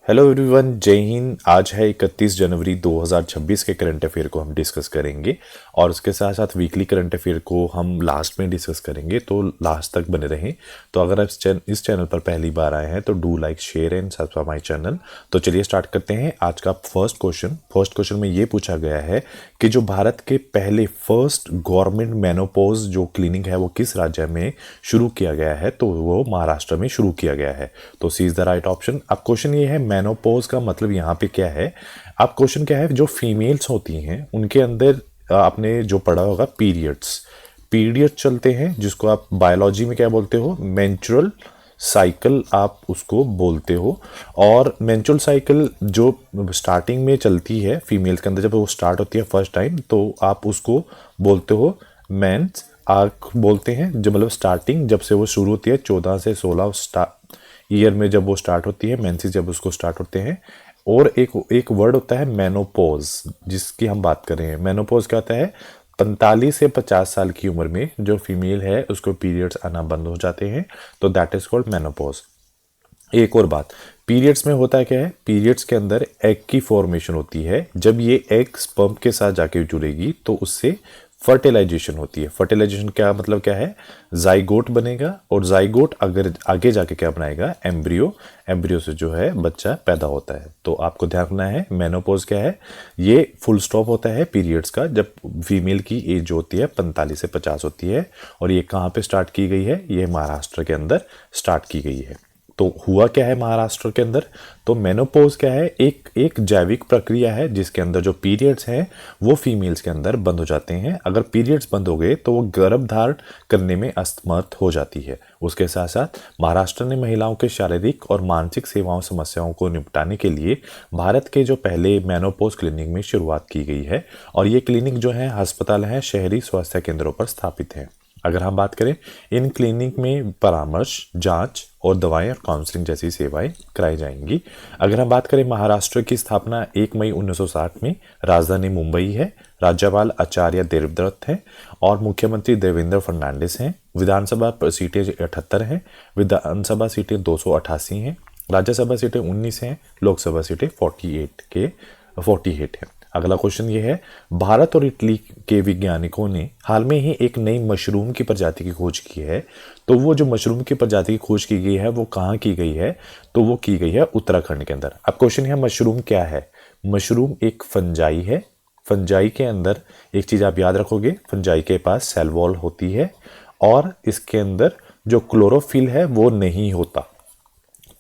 Hello everyone, जय हिंद। आज है 31 जनवरी 2026 के करंट अफेयर को हम डिस्कस करेंगे और उसके साथ साथ वीकली करंट अफेयर को हम लास्ट में डिस्कस करेंगे, तो लास्ट तक बने रहें। तो अगर आप इस चैनल पर पहली बार आए हैं तो do like, share and subscribe my channel. तो चलिए स्टार्ट करते हैं आज का फर्स्ट क्वेश्चन में ये पूछा गया है कि जो भारत के पहले फर्स्ट गवर्नमेंट मेनोपॉज जो क्लिनिक है वो किस राज्य में शुरू किया गया है, तो वो महाराष्ट्र में शुरू किया गया है। तो सी इज द राइट ऑप्शन। अब क्वेश्चन ये है मेनोपॉज का मतलब यहाँ पे क्या है। अब क्वेश्चन क्या है, जो फीमेल्स होती हैं उनके अंदर आपने जो पढ़ा होगा पीरियड चलते हैं, जिसको आप बायोलॉजी में क्या बोलते हो, मेंस्ट्रुअल साइकिल आप उसको बोलते हो। और मेंस्ट्रुअल साइकिल जो स्टार्टिंग में चलती है फीमेल्स के अंदर, जब वो स्टार्ट होती है फर्स्ट टाइम, तो आप उसको बोलते हो मेंस आर्क बोलते हैं। जब मतलब स्टार्टिंग जब से वो शुरू होती है 14 से 16 ईयर में जब वो स्टार्ट होती है, मेंसेस जब उसको स्टार्ट होते हैं। और एक वर्ड होता है मेनोपॉज, जिसकी हम बात कर रहे हैं। मेनोपॉज क्या होता है, 45 से 50 साल की उम्र में जो फीमेल है उसको पीरियड्स आना बंद हो जाते हैं, तो दैट इज कॉल्ड मेनोपॉज। एक और बात, पीरियड्स में होता है क्या है, पीरियड्स के अंदर एग की फॉर्मेशन होती है। जब ये एग स्पर्म के साथ जाके जुड़ेगी तो उससे फर्टिलाइजेशन होती है। फर्टिलाइजेशन क्या मतलब क्या है, जाइगोट बनेगा और जाइगोट अगर आगे जाके क्या बनाएगा, एम्ब्रियो से जो है बच्चा पैदा होता है। तो आपको ध्यान रखना है मेनोपॉज क्या है, ये फुल स्टॉप होता है पीरियड्स का जब फीमेल की एज होती है 45 से 50 होती है। और ये कहाँ पे स्टार्ट की गई है, ये महाराष्ट्र के अंदर स्टार्ट की गई है। तो हुआ क्या है महाराष्ट्र के अंदर, तो मेनोपॉज क्या है, एक जैविक प्रक्रिया है जिसके अंदर जो पीरियड्स हैं वो फीमेल्स के अंदर बंद हो जाते हैं। अगर पीरियड्स बंद हो गए तो वो गर्भधारण करने में असमर्थ हो जाती है। उसके साथ साथ महाराष्ट्र ने महिलाओं के शारीरिक और मानसिक सेवाओं समस्याओं को निपटाने के लिए भारत के जो पहले मेनोपॉज क्लिनिक में शुरुआत की गई है। और ये क्लिनिक जो है अस्पताल है, शहरी स्वास्थ्य केंद्रों पर स्थापित है। अगर हम बात करें, इन क्लिनिक में परामर्श, जांच और दवाएं और काउंसलिंग जैसी सेवाएं कराई जाएंगी। अगर हम बात करें, महाराष्ट्र की स्थापना 1 मई 1960 में, राजधानी मुंबई है, राज्यपाल आचार्य देवव्रत हैं और मुख्यमंत्री देवेंद्र फर्नांडिस हैं। विधानसभा सीटें 78 हैं, विधानसभा सीटें 288 हैं, राज्यसभा सीटें 19 हैं, लोकसभा सीटें 48 हैं। अगला क्वेश्चन ये है, भारत और इटली के वैज्ञानिकों ने हाल में ही एक नई मशरूम की प्रजाति की खोज की है। तो वो जो मशरूम की प्रजाति की खोज की गई है वो कहाँ की गई है, तो वो की गई है उत्तराखंड के अंदर। अब क्वेश्चन है, मशरूम क्या है। मशरूम एक फंजाई है। फंजाई के अंदर एक चीज़ आप याद रखोगे, फंजाई के पास सेल वॉल होती है और इसके अंदर जो क्लोरोफिल है वो नहीं होता।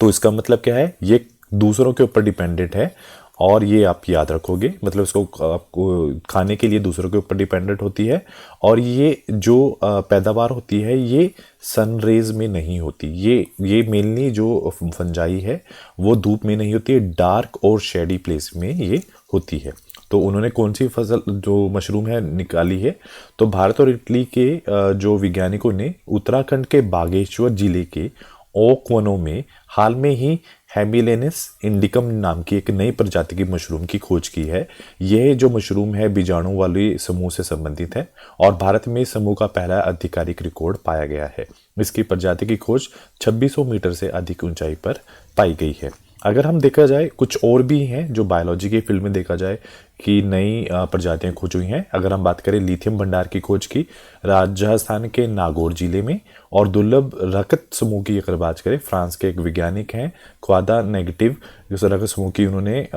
तो इसका मतलब क्या है, ये दूसरों के ऊपर डिपेंडेंट है और ये आप याद रखोगे, मतलब इसको आपको खाने के लिए दूसरों के ऊपर डिपेंडेंट होती है। और ये जो पैदावार होती है ये सन रेज में नहीं होती। ये मेनली जो फंजाई है वो धूप में नहीं होती है, डार्क और शेडी प्लेस में ये होती है। तो उन्होंने कौन सी फसल जो मशरूम है निकाली है, तो भारत और इटली के जो वैज्ञानिकों ने उत्तराखंड के बागेश्वर जिले के ओक वनों में हाल में ही हेमिलेनिस इंडिकम नाम की एक नई प्रजाति की मशरूम की खोज की है। यह जो मशरूम है बीजाणु वाले समूह से संबंधित है और भारत में इस समूह का पहला आधिकारिक रिकॉर्ड पाया गया है। इसकी प्रजाति की खोज 2600 मीटर से अधिक ऊंचाई पर पाई गई है। अगर हम देखा जाए, कुछ और भी हैं जो बायोलॉजी के फील्ड में देखा जाए कि नई प्रजातियां खोज हुई हैं। अगर हम बात करें लिथियम भंडार की खोज की राजस्थान के नागौर जिले में, और दुर्लभ रक्त समूह की अगर बात करें, फ्रांस के एक वैज्ञानिक हैं क्वादा नेगेटिव रक्त समूह की उन्होंने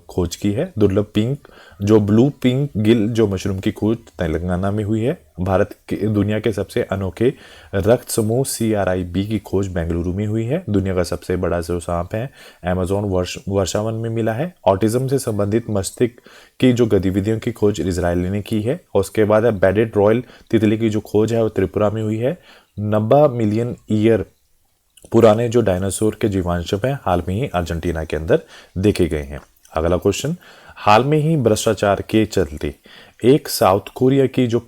खोज की है। दुर्लभ पिंक जो ब्लू पिंक गिल जो मशरूम की खोज तेलंगाना में हुई है। भारत के दुनिया के सबसे अनोखे रक्त समूह CRIB की खोज बेंगलुरु में हुई है। दुनिया का सबसे बड़ा जो सांप है अमेज़न वर्षावन में मिला है। ऑटिज्म से संबंधित मस्तिष्क की जो गतिविधियों की खोज इजराइल ने की है। और उसके बाद बेडेड रॉयल तितली की जो खोज है वो त्रिपुरा में हुई है। 90 मिलियन ईयर पुराने जो डायनासोर के जीवांश हैं हाल में ही अर्जेंटीना के अंदर देखे गए हैं। अगला क्वेश्चन, हाल में ही भ्रष्टाचार के चलते एक साउथ कोरिया की जो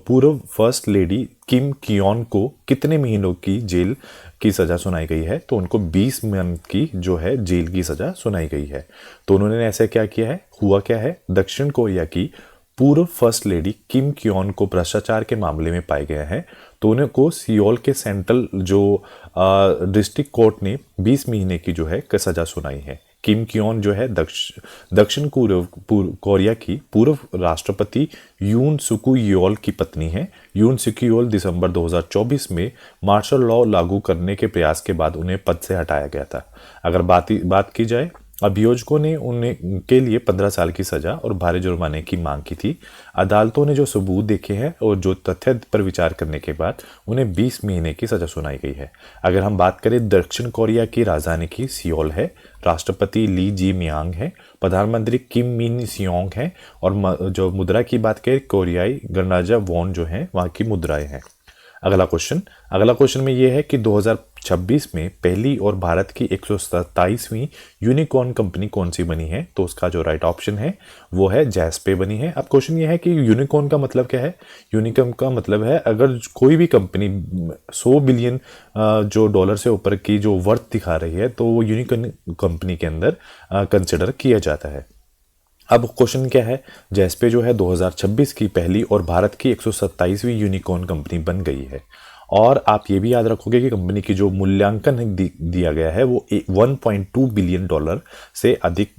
पूर्व फर्स्ट लेडी किम कियोन को कितने महीनों की जेल की सज़ा सुनाई गई है, तो उनको 20 मंथ की जो है जेल की सज़ा सुनाई गई है। तो उन्होंने ऐसा क्या किया है, हुआ क्या है, दक्षिण कोरिया की पूर्व फर्स्ट लेडी किम कियोन को भ्रष्टाचार के मामले में पाए गए हैं। तो उन्हें को सियोल के सेंट्रल जो डिस्ट्रिक्ट कोर्ट ने 20 महीने की जो है सजा सुनाई है। किम क्योन जो है दक्षिण कोरिया की पूर्व राष्ट्रपति यून सुकु योल की पत्नी है। यून सुकु योल दिसंबर 2024 में मार्शल लॉ लागू करने के प्रयास के बाद उन्हें पद से हटाया गया था। अगर बात की जाए, अभियोजकों ने उनके लिए 15 साल की सजा और भारी जुर्माने की मांग की थी। अदालतों ने जो सबूत देखे हैं और जो तथ्य पर विचार करने के बाद उन्हें 20 महीने की सजा सुनाई गई है। अगर हम बात करें, दक्षिण कोरिया की राजधानी की सियोल है, राष्ट्रपति ली जी मियांग है, प्रधानमंत्री किम मिन सियोंग है, और जो मुद्रा की बात करें, कोरियाई गणराज्य वॉन जो है वहाँ की मुद्राएं हैं। अगला क्वेश्चन में ये है कि 2026 में पहली और भारत की 127वीं यूनिकॉर्न कंपनी कौन सी बनी है? तो उसका जो राइट ऑप्शन है वो है जैस्पे बनी है। अब क्वेश्चन ये है कि यूनिकॉर्न का मतलब क्या है? यूनिकॉर्न का मतलब है अगर कोई भी कंपनी 100 बिलियन जो डॉलर से ऊपर की जो वर्थ दिखा रही है तो वो यूनिकॉर्न कंपनी के अंदर कंसिडर किया जाता है। अब क्वेश्चन क्या है? जैस्पे जो है 2026 की पहली और भारत की 127वीं यूनिकॉर्न कंपनी बन गई है। और आप ये भी याद रखोगे कि कंपनी की जो मूल्यांकन दिया गया है वो 1.2 बिलियन डॉलर से अधिक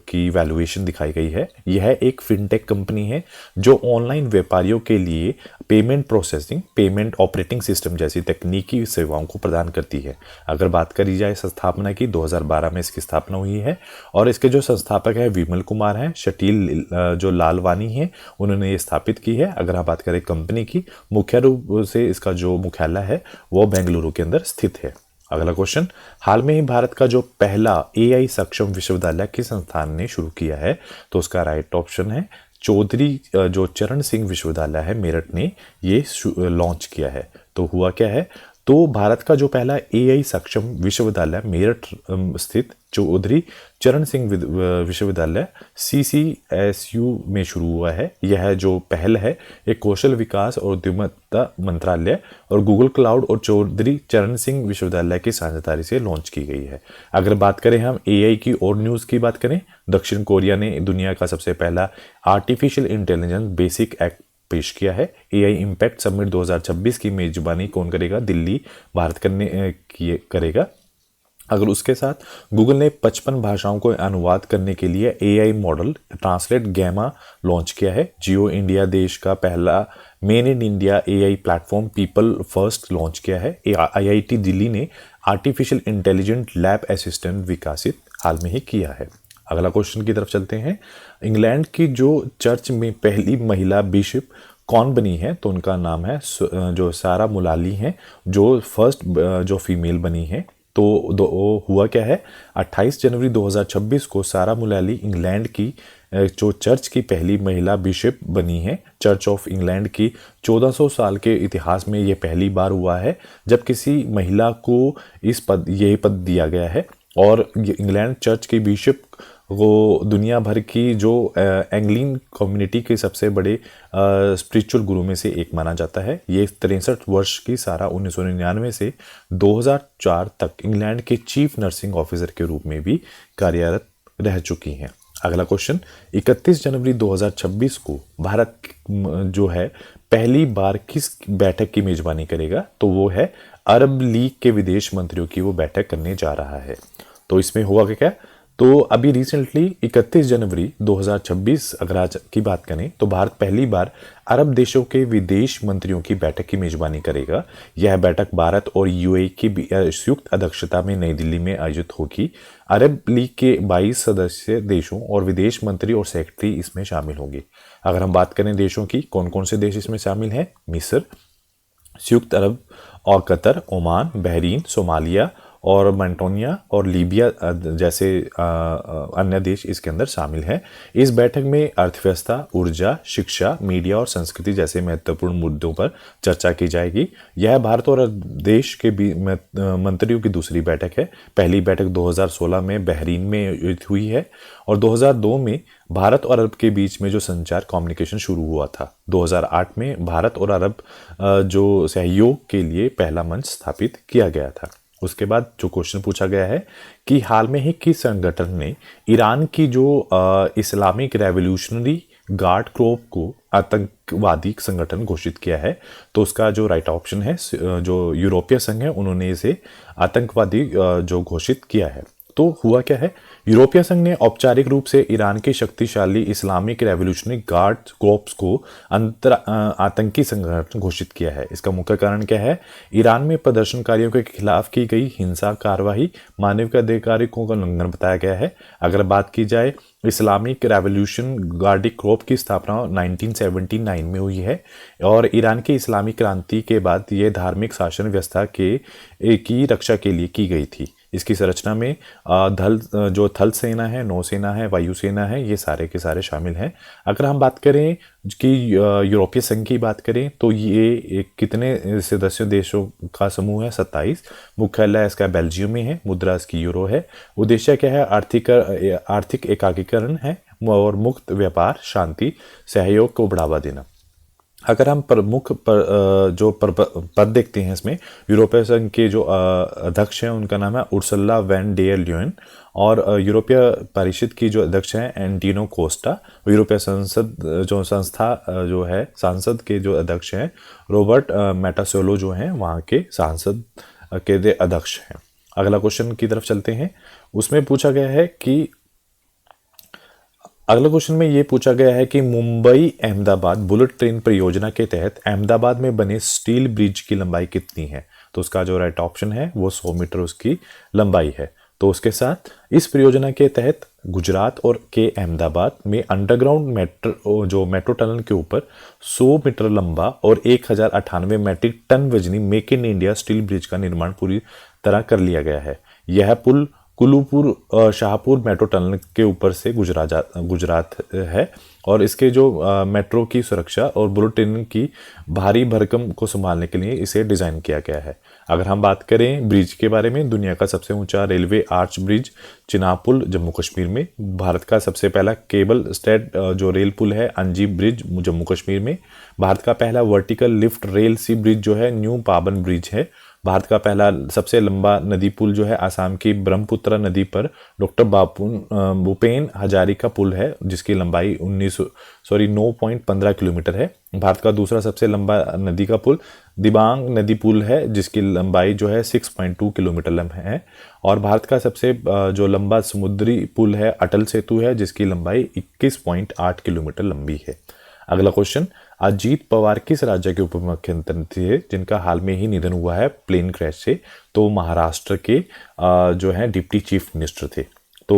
की वैल्यूएशन दिखाई गई है। यह एक फिनटेक कंपनी है जो ऑनलाइन व्यापारियों के लिए payment processing, payment operating system जैसी तकनीकी सेवाओं को प्रदान करती है। अगर बात करी जाए स्थापना की, 2012 में इसकी स्थापना हुई है और इसके जो संस्थापक है विमल कुमार हैं। शटील जो लालवानी है उन्होंने ये स्थापित की है। अगर आप बात करें कंपनी की, मुख्य रूप से इसका जो मुख्यालय है वो बेंगलुरु के अंदर स्थित है। अगला क्वेश्चन, हाल में ही भारत का जो पहला एआई सक्षम विश्वविद्यालय किस संस्थान ने शुरू किया है? तो उसका राइट ऑप्शन है चौधरी जो चरण सिंह विश्वविद्यालय है मेरठ ने ये लॉन्च किया है। तो हुआ क्या है? तो भारत का जो पहला एआई सक्षम विश्वविद्यालय मेरठ स्थित चौधरी चरण सिंह विश्वविद्यालय CCSU में शुरू हुआ है। यह जो पहल है एक कौशल विकास और उद्यमिता मंत्रालय और गूगल क्लाउड और चौधरी चरण सिंह विश्वविद्यालय की साझेदारी से लॉन्च की गई है। अगर बात करें हम एआई की और न्यूज़ की बात करें, दक्षिण कोरिया ने दुनिया का सबसे पहला आर्टिफिशियल इंटेलिजेंस बेसिक एक्ट पेश किया है। एआई इम्पैक्ट समिट 2026 की मेजबानी कौन करेगा? दिल्ली भारत करेगा। अगर उसके साथ गूगल ने 55 भाषाओं को अनुवाद करने के लिए AI model translate Gemma launch किया है। जियो इंडिया देश का पहला made in India AI platform people first launch किया है। IIT दिल्ली ने आर्टिफिशियल इंटेलिजेंट लैब असिस्टेंट विकसित हाल में ही किया है। अगला क्वेश्चन की तरफ चलते हैं। इंग्लैंड की जो चर्च में पहली महिला बिशप कौन बनी है? तो उनका नाम है जो सारा मुलाली हैं, जो फर्स्ट जो फीमेल बनी है। तो हुआ क्या है? 28 जनवरी 2026 को सारा मुलाली इंग्लैंड की जो चर्च की पहली महिला बिशप बनी है। चर्च ऑफ इंग्लैंड की 1400 साल के इतिहास में ये पहली बार हुआ है जब किसी महिला को यही पद दिया गया है। और इंग्लैंड चर्च की बिशप वो दुनिया भर की जो एंग्लिन कम्युनिटी के सबसे बड़े स्पिरिचुअल गुरु में से एक माना जाता है। ये 63 वर्ष की सारा 1999 से 2004 तक इंग्लैंड के चीफ नर्सिंग ऑफिसर के रूप में भी कार्यरत रह चुकी हैं। अगला क्वेश्चन, 31 जनवरी 2026 को भारत जो है पहली बार किस बैठक की मेजबानी करेगा? तो वो है अरब लीग के विदेश मंत्रियों की वो बैठक करने जा रहा है। तो इसमें हुआ क्या? तो अभी रिसेंटली 31 जनवरी 2026 अगर आज की बात करें तो भारत पहली बार अरब देशों के विदेश मंत्रियों की बैठक की मेजबानी करेगा। यह बैठक भारत और यूएई की संयुक्त अध्यक्षता में नई दिल्ली में आयोजित होगी। अरब लीग के 22 सदस्य देशों और विदेश मंत्री और सेक्रेटरी इसमें शामिल होंगे। अगर हम बात करें देशों की, कौन कौन से देश इसमें शामिल हैं? मिस्र, संयुक्त अरब और कतर, ओमान, बहरीन, सोमालिया और मेंटोनिया और लीबिया जैसे अन्य देश इसके अंदर शामिल हैं। इस बैठक में अर्थव्यवस्था, ऊर्जा, शिक्षा, मीडिया और संस्कृति जैसे महत्वपूर्ण मुद्दों पर चर्चा की जाएगी। यह भारत और देश के मंत्रियों की दूसरी बैठक है। पहली बैठक 2016 में बहरीन में हुई है और 2002 में भारत और अरब के बीच में जो संचार कम्युनिकेशन शुरू हुआ था। 2008 में भारत और अरब जो सहयोग के लिए पहला मंच स्थापित किया गया था। उसके बाद जो क्वेश्चन पूछा गया है कि हाल में ही किस संगठन ने ईरान की जो इस्लामिक रेवोल्यूशनरी गार्ड क्रोप को आतंकवादी संगठन घोषित किया है? तो उसका जो राइट ऑप्शन है, जो यूरोपीय संघ है उन्होंने इसे आतंकवादी जो घोषित किया है। तो हुआ क्या है, यूरोपीय संघ ने औपचारिक रूप से ईरान के शक्तिशाली इस्लामिक रेवोल्यूशनरी गार्ड कॉर्प्स को आतंकी संगठन घोषित किया है। इसका मुख्य कारण क्या है, ईरान में प्रदर्शनकारियों के खिलाफ की गई हिंसा कार्रवाई मानवाधिकारों का उल्लंघन बताया गया है। अगर बात की जाए, इस्लामिक रेवोल्यूशन गार्ड कॉर्प्स की स्थापना 1979 में हुई है और ईरान की इस्लामिक क्रांति के बाद ये धार्मिक शासन व्यवस्था की रक्षा के लिए की गई थी। इसकी संरचना में जो थल सेना है, नौसेना है, वायुसेना है, ये सारे के सारे शामिल हैं। अगर हम बात करें कि यूरोपीय संघ की बात करें तो ये कितने सदस्य देशों का समूह है? 27। मुख्यालय इसका बेल्जियम में है, मुद्रा इसकी यूरो है। उद्देश्य क्या है? आर्थिक एकीकरण है और मुक्त व्यापार, शांति, सहयोग को बढ़ावा देना। अगर हम प्रमुख पद देखते हैं इसमें, यूरोपीय संघ के जो अध्यक्ष हैं उनका नाम है उर्सुला वैन डेर ल्यून और यूरोपीय परिषद की जो अध्यक्ष हैं एंटिनो कोस्टा। यूरोपीय सांसद के जो अध्यक्ष हैं रॉबर्ट मेटासोलो जो हैं वहाँ के सांसद के अध्यक्ष हैं। अगला क्वेश्चन की तरफ चलते हैं। उसमें पूछा गया है कि अगले क्वेश्चन में ये पूछा गया है कि मुंबई अहमदाबाद बुलेट ट्रेन परियोजना के तहत अहमदाबाद में बने स्टील ब्रिज की लंबाई कितनी है? तो उसका जो राइट ऑप्शन है वो 100 मीटर उसकी लंबाई है। तो उसके साथ इस परियोजना के तहत गुजरात और के अहमदाबाद में अंडरग्राउंड मेट्रो टनल के ऊपर 100 मीटर लंबा और 1098 मैट्रिक टन वजनी make in India steel bridge का निर्माण पूरी तरह कर लिया गया है। यह पुल कुलूपुर शाहपुर मेट्रो टनल के ऊपर से गुजरात है और इसके जो मेट्रो की सुरक्षा और बुलेट ट्रेन की भारी भरकम को संभालने के लिए इसे डिज़ाइन किया गया है। अगर हम बात करें ब्रिज के बारे में, दुनिया का सबसे ऊंचा रेलवे आर्च ब्रिज चिनाब पुल जम्मू कश्मीर में। भारत का सबसे पहला केबल स्टेड जो रेल पुल है अंजी ब्रिज जम्मू कश्मीर में। भारत का पहला वर्टिकल लिफ्ट रेल सी ब्रिज जो है न्यू पाबन ब्रिज है। भारत का पहला सबसे लंबा नदी पुल जो है आसाम की ब्रह्मपुत्र नदी पर डॉक्टर भूपेन हजारिका पुल है जिसकी लंबाई 9.15 किलोमीटर है। भारत का दूसरा सबसे लंबा नदी का पुल दिबांग नदी पुल है जिसकी लंबाई जो है 6.2 किलोमीटर है। और भारत का सबसे जो लंबा समुद्री पुल है अटल सेतु है जिसकी लंबाई 21.8 किलोमीटर लंबी है। अगला क्वेश्चन, अजीत पवार किस राज्य के उप मुख्यमंत्री थे जिनका हाल में ही निधन हुआ है प्लेन क्रैश से? तो महाराष्ट्र के जो है डिप्टी चीफ मिनिस्टर थे। तो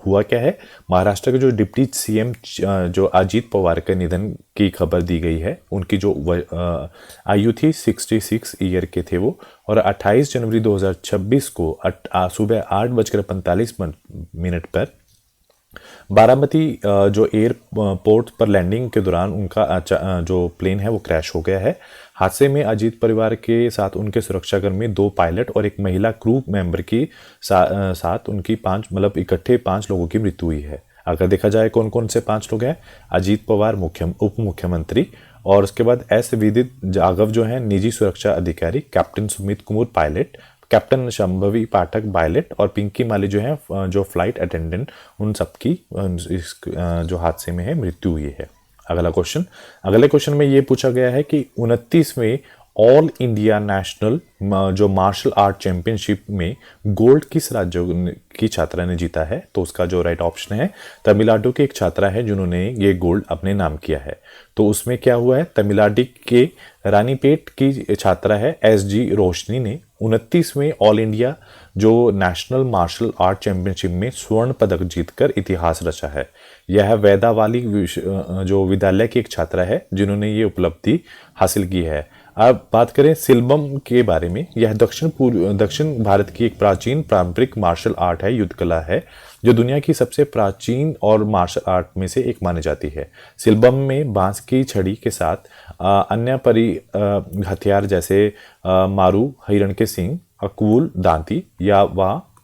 हुआ क्या है, महाराष्ट्र के जो डिप्टी सीएम जो अजीत पवार के निधन की खबर दी गई है। उनकी जो आयु थी 66 ईयर के थे वो, और 28 जनवरी 2026 को सुबह 8:45 पर बारामती जो एयरपोर्ट पर लैंडिंग के दौरान उनका जो प्लेन है वो क्रैश हो गया है। हादसे में अजीत परिवार के साथ उनके सुरक्षाकर्मी, 2 पायलट और एक महिला क्रू मेंबर की साथ उनकी इकट्ठे 5 लोगों की मृत्यु हुई है। अगर देखा जाए कौन कौन से 5 लोग हैं, अजीत पवार उप मुख्यमंत्री, और उसके बाद एस विदित जाधव जो है निजी सुरक्षा अधिकारी, captain Sumit Kumar pilot, captain Shambhavi Pathak pilot और पिंकी माली जो है जो फ्लाइट अटेंडेंट, उन सबकी इस जो हादसे में है मृत्यु हुई है। अगले क्वेश्चन में ये पूछा गया है कि 29वें ऑल इंडिया नेशनल जो मार्शल आर्ट चैंपियनशिप में गोल्ड किस राज्य की छात्रा ने जीता है? तो उसका जो राइट ऑप्शन है तमिलनाडु की एक छात्रा है जिन्होंने ये गोल्ड अपने नाम किया है। तो उसमें क्या हुआ है, तमिलनाडु के रानीपेट की छात्रा है एसजी रोशनी ने 29वें ऑल इंडिया जो नेशनल मार्शल आर्ट चैंपियनशिप में स्वर्ण पदक जीतकर इतिहास रचा है। यह वैदावाली जो विद्यालय की एक छात्रा है जिन्होंने ये उपलब्धि हासिल की है। अब बात करें सिलबम के बारे में, यह दक्षिण भारत की एक प्राचीन पारंपरिक मार्शल आर्ट है, युद्ध कला है, जो दुनिया की सबसे प्राचीन और मार्शल आर्ट में से एक मानी जाती है। सिलबम में बांस की छड़ी के साथ अन्य हथियार जैसे मारू, हिरण के सींग, अकूल, दांती या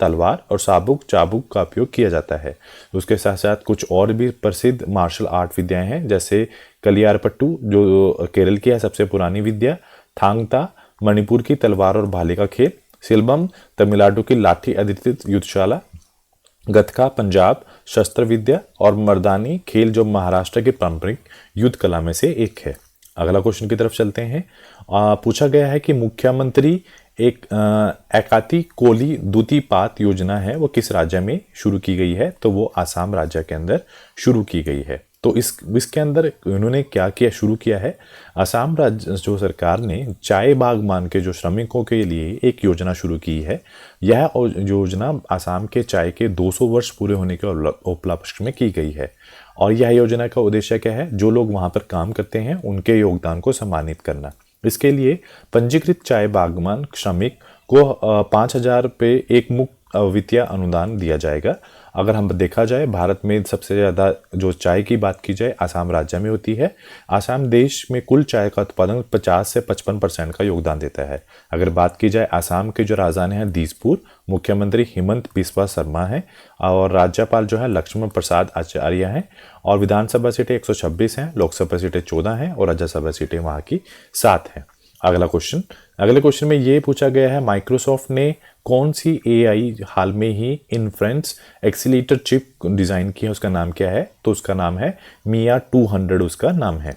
तलवार और चाबुक का उपयोग किया जाता है। उसके साथ साथ कुछ और भी प्रसिद्ध मार्शल आर्ट विद्याएं हैं जैसे कलियारपट्टू जो केरल की है सबसे पुरानी विद्या, थांगता मणिपुर की तलवार और भाले का खेल, सिलबम तमिलनाडु की लाठी अधिष्ठित युद्धशाला, गतका पंजाब शस्त्र विद्या और मर्दानी खेल जो महाराष्ट्र की पारंपरिक युद्ध कला में से एक है। अगला क्वेश्चन की तरफ चलते हैं। पूछा गया है कि मुख्यमंत्री एक एकाती कोली दूतीपात योजना है वो किस राज्य में शुरू की गई है, तो वो आसाम राज्य के अंदर शुरू की गई है। तो इसके अंदर उन्होंने क्या किया, शुरू किया है, आसाम राज्य जो सरकार ने चाय बागवान के जो श्रमिकों के लिए एक योजना शुरू की है। यह योजना आसाम के चाय के 200 वर्ष पूरे होने के उपलक्ष्य में की गई है। और यह योजना का उद्देश्य क्या है, जो लोग वहाँ पर काम करते हैं उनके योगदान को सम्मानित करना। इसके लिए पंजीकृत चाय बागवान श्रमिक को 5,000 रुपये एक मुक्त वित्तीय अनुदान दिया जाएगा। अगर हम देखा जाए भारत में सबसे ज़्यादा जो चाय की बात की जाए आसाम राज्य में होती है। आसाम देश में कुल चाय का उत्पादन 50 से 55% का योगदान देता है। अगर बात की जाए आसाम की जो राजधानी है दीसपुर, मुख्यमंत्री हिमंत बिस्वा शर्मा है और राज्यपाल जो है लक्ष्मण प्रसाद आचार्य हैं। और विधानसभा सीटें 126 हैं, लोकसभा सीटें 14 हैं और राज्यसभा सीटें वहाँ की 7 हैं। अगले क्वेश्चन में ये पूछा गया है, माइक्रोसॉफ्ट ने कौन सी एआई हाल में ही इन्फ्रेंस एक्सीलेटर चिप डिज़ाइन की है, उसका नाम क्या है, तो उसका नाम है मिया 200 उसका नाम है।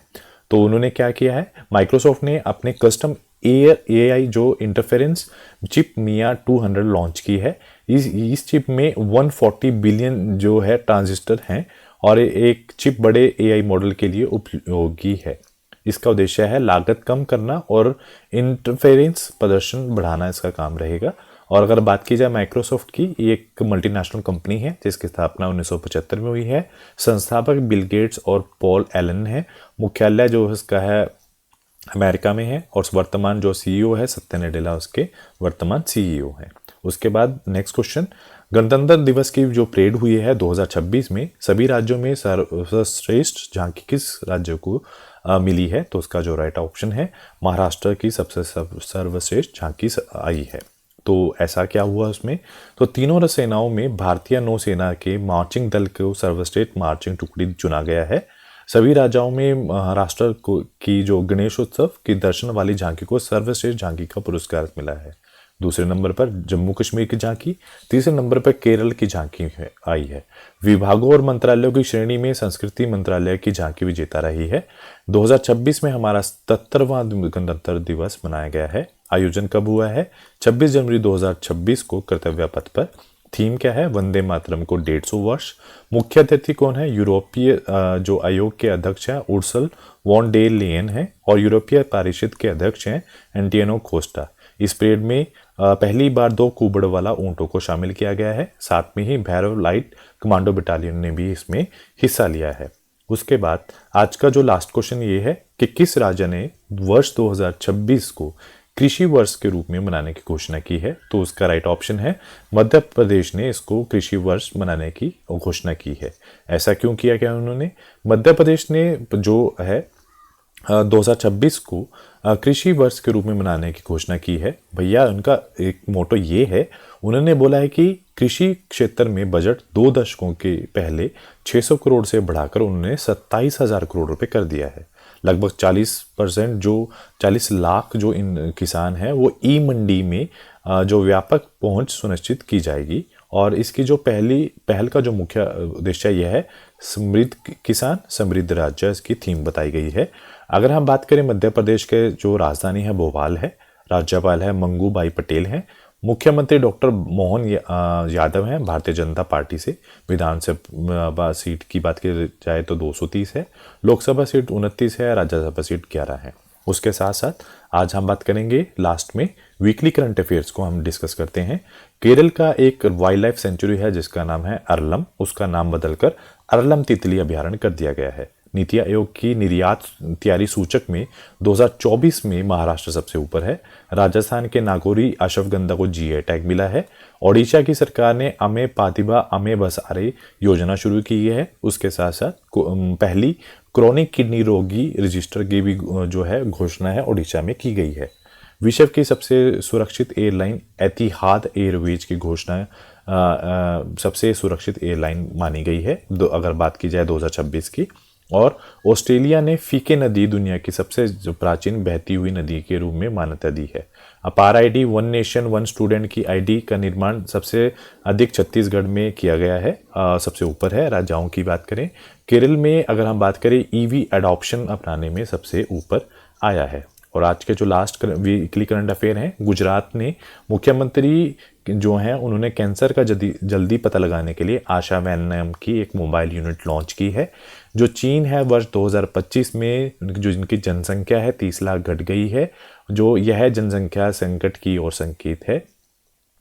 तो उन्होंने क्या किया है, माइक्रोसॉफ्ट ने अपने कस्टम एआई जो इंटरफेरेंस चिप मिया 200 लॉन्च की है। इस चिप में 140 बिलियन जो है ट्रांजिस्टर हैं और एक चिप बड़े एआई मॉडल के लिए उपयोगी है। इसका उद्देश्य है लागत कम करना और इंटरफेरेंस प्रदर्शन बढ़ाना, इसका काम रहेगा। और अगर बात की जाए माइक्रोसॉफ्ट की, ये एक मल्टीनेशनल कंपनी है जिसकी स्थापना 1975 में हुई है। संस्थापक बिल गेट्स और पॉल एलन है। मुख्यालय जो इसका है अमेरिका में है और वर्तमान जो सीईओ है सत्या नाडेला उसके वर्तमान सीईओ है। उसके बाद नेक्स्ट क्वेश्चन, गणतंत्र दिवस की जो परेड हुई है 2026 में सभी राज्यों में सर्वश्रेष्ठ झांकी किस राज्य को मिली है, तो उसका जो राइट ऑप्शन है महाराष्ट्र की सबसे सर्वश्रेष्ठ झांकी आई है। तो ऐसा क्या हुआ उसमें, तो तीनों सेनाओं में भारतीय नौसेना के मार्चिंग दल को सर्वश्रेष्ठ मार्चिंग टुकड़ी चुना गया है। सभी राज्यों में महाराष्ट्र की जो गणेशोत्सव की दर्शन वाली झांकी को सर्वश्रेष्ठ झांकी का पुरस्कार मिला है। दूसरे नंबर पर जम्मू कश्मीर की झांकी, तीसरे नंबर पर केरल की झांकी आई है। विभागों और मंत्रालयों की श्रेणी में संस्कृति मंत्रालय की झांकी विजेता रही है। 2026 में हमारा 77वां गणतंत्र दिवस मनाया गया है। आयोजन कब हुआ है, 26 जनवरी 2026 को कर्तव्य पथ पर। थीम क्या है, वंदे मातरम को 150 वर्ष। मुख्य अतिथि कौन है, यूरोपीय जो आयोग के अध्यक्ष हैं उर्सुला वॉन डेर लेयन है और यूरोपीय परिषद के अध्यक्ष हैं एंटोनियो कोस्टा। इस परेड में पहली बार 2 कुबड़ वाला ऊंटों को शामिल किया गया है। साथ में ही भैरव लाइट कमांडो बटालियन ने भी इसमें हिस्सा लिया है। उसके बाद आज का जो लास्ट क्वेश्चन ये है कि किस राज्य ने वर्ष 2026 को कृषि वर्ष के रूप में मनाने की घोषणा की है, तो उसका राइट ऑप्शन है मध्य प्रदेश ने इसको कृषि वर्ष मनाने की घोषणा की है। ऐसा क्यों किया गया उन्होंने, मध्य प्रदेश ने जो है 2026 को कृषि वर्ष के रूप में मनाने की घोषणा की है। भैया उनका एक मोटो ये है, उन्होंने बोला है कि कृषि क्षेत्र में बजट 2 दशकों के पहले 600 करोड़ से बढ़ाकर उन्होंने 27,000 करोड़ रुपए कर दिया है। लगभग 40% जो 40 लाख जो इन किसान हैं वो ई मंडी में जो व्यापक पहुंच सुनिश्चित की जाएगी। और इसकी जो पहल का जो मुख्य उद्देश्य यह है, समृद्ध किसान समृद्ध राज्य, इसकी थीम बताई गई है। अगर हम बात करें मध्य प्रदेश के जो राजधानी है भोपाल है, राज्यपाल है मंगू भाई पटेल हैं, मुख्यमंत्री डॉक्टर मोहन यादव हैं भारतीय जनता पार्टी से। विधानसभा सीट की बात की जाए तो 230 है, लोकसभा सीट 29 है, राज्यसभा सीट 11 है। उसके साथ साथ आज हम बात करेंगे लास्ट में वीकली करंट अफेयर्स को हम डिस्कस करते हैं। केरल का एक वाइल्ड लाइफ सेंचुरी है जिसका नाम है अरलम, उसका नाम बदलकर अरलम तितली अभयारण्य कर दिया गया है। नीति आयोग की निर्यात तैयारी सूचक में 2024 में महाराष्ट्र सबसे ऊपर है। राजस्थान के नागौरी अश्वगंधा को जीआई टैग मिला है। ओडिशा की सरकार ने अमे पातिबा अमे बसारे योजना शुरू की है। उसके साथ साथ पहली क्रोनिक किडनी रोगी रजिस्टर की भी जो है घोषणा है ओडिशा में की गई है। विश्व की सबसे सुरक्षित एयरलाइन एतिहाद एयरवेज की घोषणा सबसे सुरक्षित एयरलाइन मानी गई है अगर बात की जाए 2026 की। और ऑस्ट्रेलिया ने फीके नदी दुनिया की सबसे जो प्राचीन बहती हुई नदी के रूप में मान्यता दी है। अपार ID one nation one student की आईडी का निर्माण सबसे अधिक छत्तीसगढ़ में किया गया है, सबसे ऊपर है। राज्यों की बात करें, केरल में अगर हम बात करें ईवी एडॉप्शन अपनाने में सबसे ऊपर आया है। और आज के जो लास्ट वीकली करंट अफेयर हैं, गुजरात ने मुख्यमंत्री जो हैं उन्होंने कैंसर का जल्दी पता लगाने के लिए आशा वैन नाम की एक मोबाइल यूनिट लॉन्च की है। जो चीन है वर्ष 2025 में जो जिनकी जनसंख्या है 30 लाख घट गई है, जो यह जनसंख्या संकट की ओर संकेत है।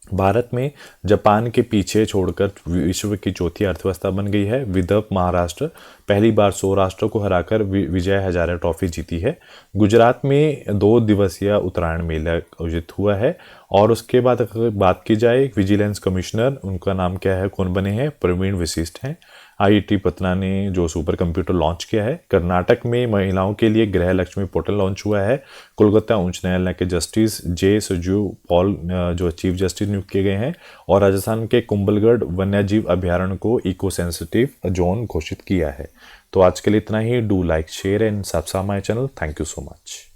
भारत में जापान के पीछे छोड़कर विश्व की चौथी अर्थव्यवस्था बन गई है। विदर्भ महाराष्ट्र पहली बार सौराष्ट्र को हराकर विजय हजारे ट्रॉफी जीती है। गुजरात में 2 दिवसीय उत्तरायण मेला आयोजित हुआ है। और उसके बाद अगर बात की जाए विजिलेंस कमिश्नर, उनका नाम क्या है, कौन बने हैं, प्रवीण वशिष्ठ हैं। आईआईटी पटना ने जो सुपर कंप्यूटर लॉन्च किया है। कर्नाटक में महिलाओं के लिए गृह लक्ष्मी पोर्टल लॉन्च हुआ है। कोलकाता उच्च न्यायालय के जस्टिस जे सुजू पॉल जो चीफ जस्टिस नियुक्त किए गए हैं। और राजस्थान के कुंभलगढ़ वन्यजीव अभ्यारण्य को इको सेंसिटिव जोन घोषित किया है। तो आज के लिए इतना ही। Do like share and subscribe my channel. Thank you so much.